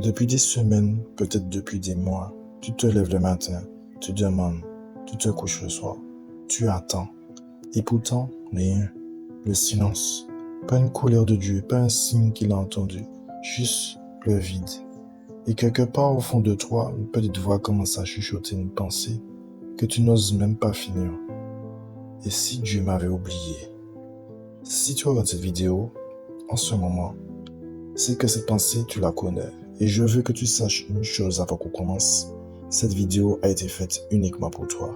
Depuis des semaines, peut-être depuis des mois, tu te lèves le matin, tu demandes, tu te couches le soir, tu attends. Et pourtant, rien. Le silence. Pas une colère de Dieu, pas un signe qu'il a entendu. Juste le vide. Et quelque part au fond de toi, une petite voix commence à chuchoter une pensée que tu n'oses même pas finir. Et si Dieu m'avait oublié? Si tu regardes cette vidéo, en ce moment, c'est que cette pensée, tu la connais. Et je veux que tu saches une chose avant qu'on commence. Cette vidéo a été faite uniquement pour toi.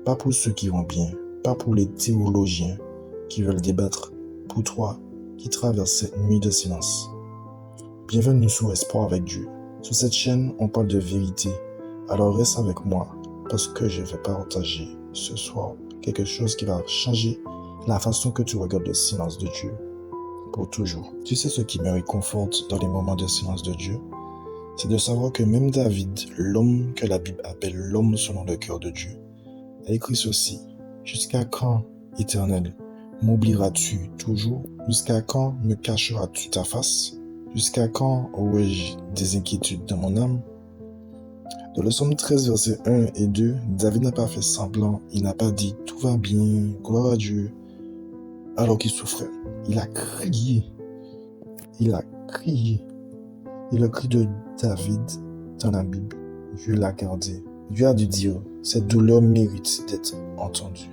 Pas pour ceux qui vont bien, pas pour les théologiens qui veulent débattre, pour toi qui traverse cette nuit de silence. Bienvenue sous Espoir avec Dieu. Sur cette chaîne, on parle de vérité. Alors reste avec moi parce que je vais partager ce soir quelque chose qui va changer la façon que tu regardes le silence de Dieu. Pour toujours. Tu sais ce qui me réconforte dans les moments de silence de Dieu? C'est de savoir que même David, l'homme que la Bible appelle l'homme selon le cœur de Dieu, a écrit ceci. Jusqu'à quand, Éternel, m'oublieras-tu toujours? Jusqu'à quand me cacheras-tu ta face? Jusqu'à quand aurai-je des inquiétudes dans mon âme? Dans le psaume 13, versets 1 et 2, David n'a pas fait semblant, il n'a pas dit « tout va bien, gloire à Dieu », alors qu'il souffrait. Il a crié. Il a crié. Et le cri de David dans la Bible, Dieu l'a gardé. Dieu a dû dire, cette douleur mérite d'être entendue.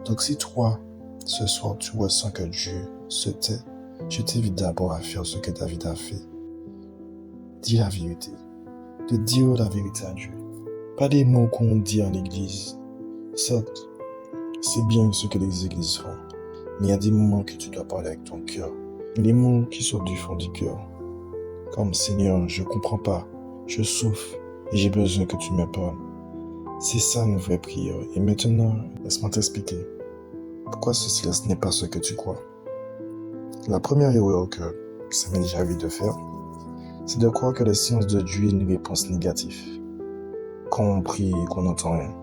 Donc si toi, ce soir, tu ressens que Dieu se tait, je t'invite d'abord à faire ce que David a fait. Dis la vérité. De dire la vérité à Dieu. Pas des mots qu'on dit à l'église. Certes, c'est bien ce que les églises font. Mais il y a des moments que tu dois parler avec ton cœur. Les mots qui sortent du fond du cœur. Comme Seigneur, je comprends pas, je souffre et j'ai besoin que tu me parles. C'est ça une vraie prière. Et maintenant, laisse-moi t'expliquer pourquoi ce silence n'est pas ce que tu crois. La première erreur que ça m'est déjà arrivé de faire, c'est de croire que le silence de Dieu est une réponse négative. Quand on prie et qu'on n'entend rien,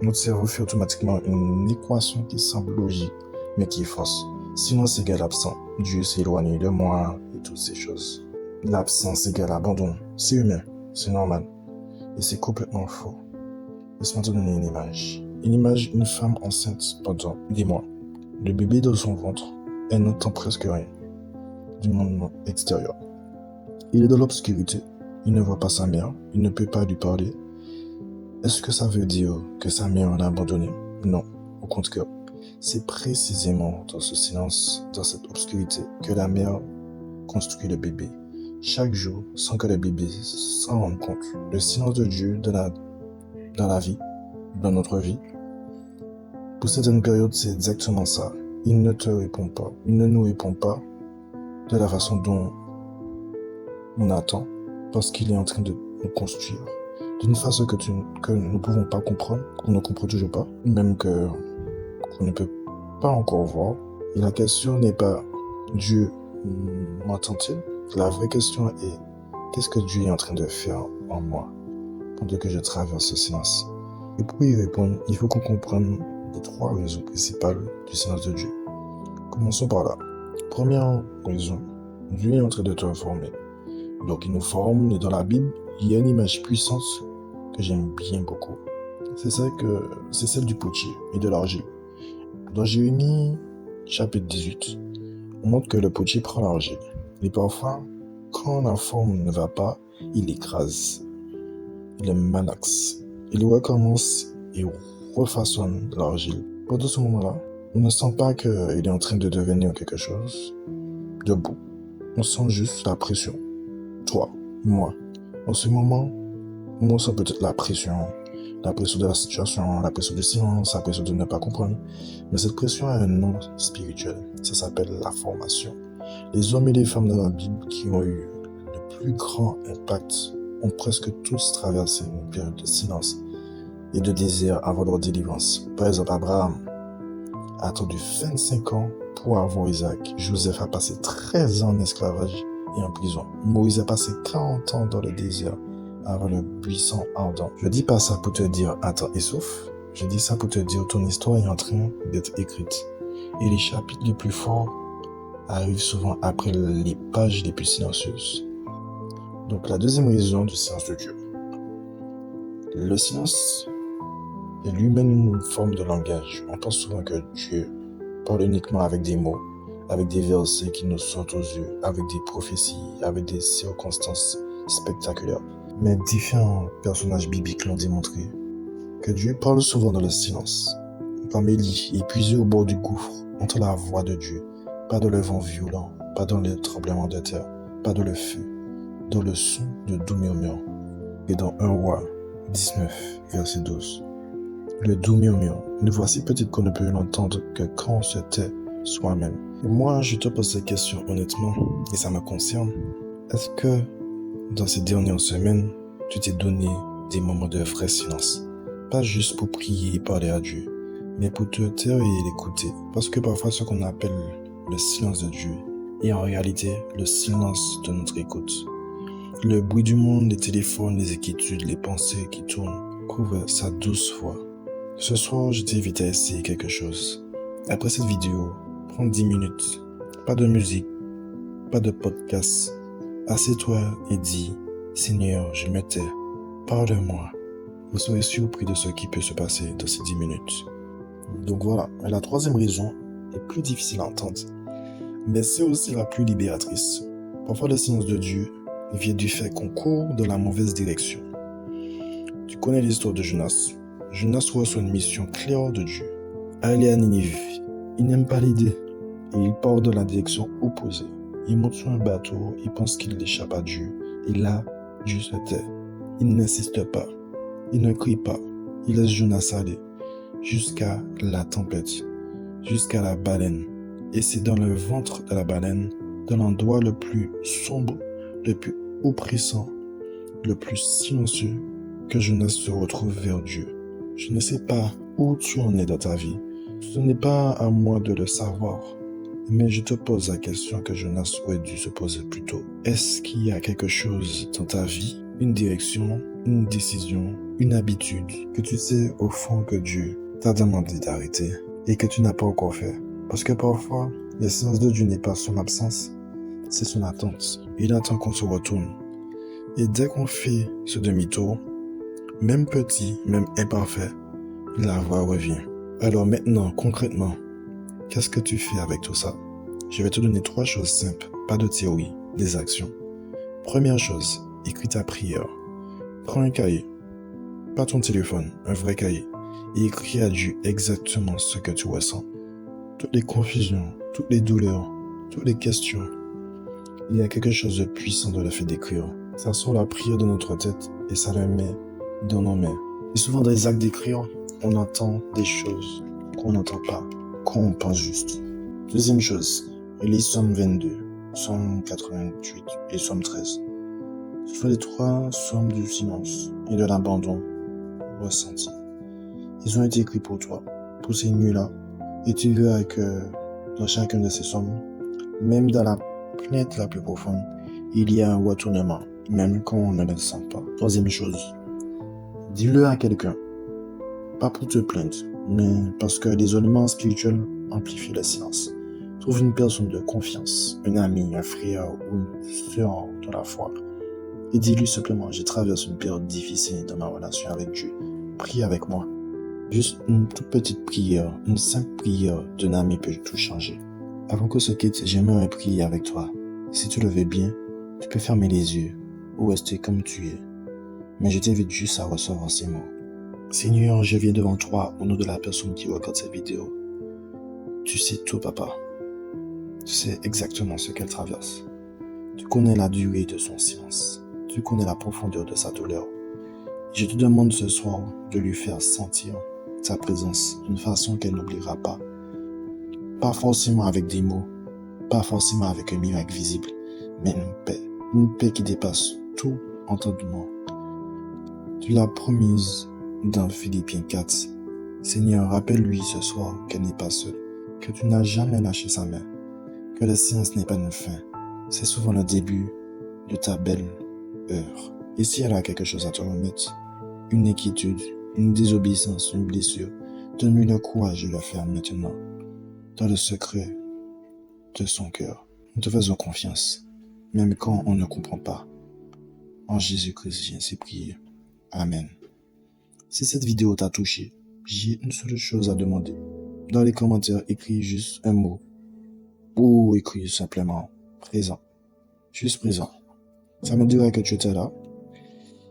notre cerveau fait automatiquement une équation qui semble logique, mais qui est fausse. Silence égale absent. Dieu s'est éloigné de moi et toutes ces choses. L'absence égale abandon. C'est humain, c'est normal. Et c'est complètement faux. Laisse-moi te donner une image. Une image d'une femme enceinte pendant des mois. Le bébé dans son ventre, elle n'entend presque rien du monde extérieur. Il est dans l'obscurité. Il ne voit pas sa mère. Il ne peut pas lui parler. Est-ce que ça veut dire que sa mère l'a abandonné? Non, au contraire. C'est précisément dans ce silence, dans cette obscurité, que la mère construit le bébé. Chaque jour, sans que le bébé s'en rende compte, le silence de Dieu dans la vie, dans notre vie, pour certaines périodes, c'est exactement ça. Il ne te répond pas. Il ne nous répond pas de la façon dont on attend, parce qu'il est en train de nous construire d'une façon que nous ne pouvons pas comprendre, qu'on ne comprend toujours pas, même qu'on ne peut pas encore voir. Et la question n'est pas Dieu m'entend-il? La vraie question est qu'est-ce que Dieu est en train de faire en moi pendant que je traverse ce silence? Et pour y répondre, il faut qu'on comprenne les trois raisons principales du silence de Dieu. Commençons par là. Première raison, Dieu est en train de te former. Donc il nous forme, et dans la Bible, il y a une image puissante que j'aime bien beaucoup. C'est celle du potier et de l'argile. Dans Jérémie chapitre 18, on montre que le potier prend l'argile. Et parfois, quand la forme ne va pas, il écrase, il le malaxe, il recommence et refaçonne l'argile. Pendant ce moment-là, on ne sent pas qu'il est en train de devenir quelque chose de beau. On sent juste la pression. Toi, moi. En ce moment, on sent peut-être la pression de la situation, la pression du silence, la pression de ne pas comprendre. Mais cette pression a un nom spirituel. Ça s'appelle la formation. Les hommes et les femmes de la Bible qui ont eu le plus grand impact ont presque tous traversé une période de silence et de désert avant leur délivrance. Par exemple, Abraham a attendu 25 ans pour avoir Isaac. Joseph a passé 13 ans en esclavage et en prison. Moïse a passé 40 ans dans le désert avant le buisson ardent. Je dis pas ça pour te dire attends et souffle. Je dis ça pour te dire ton histoire est en train d'être écrite. Et les chapitres les plus forts arrivent souvent après les pages les plus silencieuses. Donc la deuxième raison du silence de Dieu. Le silence est lui-même une forme de langage. On pense souvent que Dieu parle uniquement avec des mots, avec des versets qui nous sautent aux yeux, avec des prophéties, avec des circonstances spectaculaires. Mais différents personnages bibliques l'ont démontré que Dieu parle souvent dans le silence. Comme Élie, épuisé au bord du gouffre, entre la voix de Dieu, pas dans le vent violent, pas dans le tremblement de terre, pas dans le feu, dans le son de doux murmures. Et dans 1 Roi 19, verset 12. Le doux murmure, nous voici peut-être qu'on ne peut l'entendre que quand on se tait soi-même. Et moi, je te pose cette question honnêtement, et ça me concerne. Est-ce que dans ces dernières semaines, tu t'es donné des moments de vrai silence? Pas juste pour prier et parler à Dieu, mais pour te taire et l'écouter. Parce que parfois, ce qu'on appelle le silence de Dieu est en réalité le silence de notre écoute. Le bruit du monde, les téléphones, les inquiétudes, les pensées qui tournent couvrent sa douce voix. Ce soir, je t'invite à essayer quelque chose. Après cette vidéo, prends 10 minutes. Pas de musique, pas de podcast. Assieds-toi et dis, Seigneur, je me tais. Parle-moi. Vous serez surpris de ce qui peut se passer dans ces 10 minutes. Donc voilà, la troisième raison est plus difficile à entendre, mais c'est aussi la plus libératrice. Parfois, le silence de Dieu vient du fait qu'on court dans la mauvaise direction. Tu connais l'histoire de Jonas. Jonas reçoit une mission claire de Dieu. Aller à Ninive. Il n'aime pas l'idée et il part dans la direction opposée. Il monte sur un bateau, il pense qu'il échappe à Dieu. Et là, Dieu se tait. Il n'insiste pas. Il ne crie pas. Il laisse Jonas aller jusqu'à la tempête, jusqu'à la baleine. Et c'est dans le ventre de la baleine, dans l'endroit le plus sombre, le plus oppressant, le plus silencieux, que Jonas se retrouve vers Dieu. Je ne sais pas où tu en es dans ta vie. Ce n'est pas à moi de le savoir. Mais je te pose la question que Jonas aurait dû se poser plus tôt. Est-ce qu'il y a quelque chose dans ta vie, une direction, une décision, une habitude, que tu sais au fond que Dieu t'a demandé d'arrêter et que tu n'as pas encore fait? Parce que parfois, le silence de Dieu n'est pas son absence, c'est son attente. Il attend qu'on se retourne. Et dès qu'on fait ce demi-tour, même petit, même imparfait, la voix revient. Alors maintenant, concrètement, qu'est-ce que tu fais avec tout ça? Je vais te donner 3 choses simples, pas de théorie, des actions. Première chose, écris ta prière. Prends un cahier, pas ton téléphone, un vrai cahier, et écris à Dieu exactement ce que tu ressens. Toutes les confusions, toutes les douleurs, toutes les questions. Il y a quelque chose de puissant dans le fait d'écrire. Ça sort la prière de notre tête et ça la met dans nos mains. Et souvent dans les actes d'écrire, on entend des choses qu'on n'entend pas, qu'on pense juste. Deuxième chose, lis Somme 22, Somme 88 et Somme 13. Ce sont les 3 sommes du silence et de l'abandon ressenti. Ils ont été écrits pour toi, pour ces nuits-là, et tu verras que dans chacun de ces sommes, même dans la plainte la plus profonde, il y a un retournement, même quand on ne le sent pas. Troisième chose, dis-le à quelqu'un, pas pour te plaindre, mais parce que l'isolement spirituel amplifie le silence. Trouve une personne de confiance, un ami, un frère ou une sœur de la foi, et dis-lui simplement, je traverse une période difficile dans ma relation avec Dieu. Prie avec moi. Juste une toute petite prière, une simple prière d'un ami peut tout changer. Avant qu'on se quitte, j'aimerais prier avec toi. Si tu le veux bien, tu peux fermer les yeux ou rester comme tu es. Mais je t'invite juste à recevoir ces mots. Seigneur, je viens devant toi au nom de la personne qui regarde cette vidéo. Tu sais tout, papa. Tu sais exactement ce qu'elle traverse. Tu connais la durée de son silence. Tu connais la profondeur de sa douleur. Je te demande ce soir de lui faire sentir ta présence d'une façon qu'elle n'oubliera pas. Pas forcément avec des mots, pas forcément avec un miracle visible, mais une paix qui dépasse tout entendement. Tu l'as promise dans Philippiens 4. Seigneur, rappelle-lui ce soir qu'elle n'est pas seule, que tu n'as jamais lâché sa main, que le silence n'est pas une fin, c'est souvent le début de ta belle heure. Et si elle a quelque chose à te remettre, une inquiétude, une désobéissance, une blessure, donne-lui le courage de le faire maintenant, dans le secret de son cœur. Nous te faisons confiance, même quand on ne comprend pas. En Jésus-Christ, j'ai ainsi prié. Amen. Si cette vidéo t'a touché, j'ai une seule chose à demander. Dans les commentaires, écris juste un mot ou écris simplement présent. Juste présent. Ça me dirait que tu étais là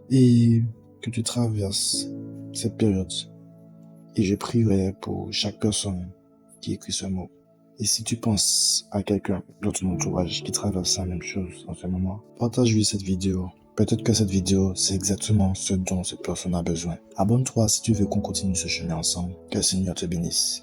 et que tu traverses cette période. Et je prierai pour chaque personne qui écrit ce mot. Et si tu penses à quelqu'un dans ton entourage qui traverse la même chose en ce moment, partage-lui cette vidéo. Peut-être que cette vidéo, c'est exactement ce dont cette personne a besoin. Abonne-toi si tu veux qu'on continue ce chemin ensemble. Que le Seigneur te bénisse.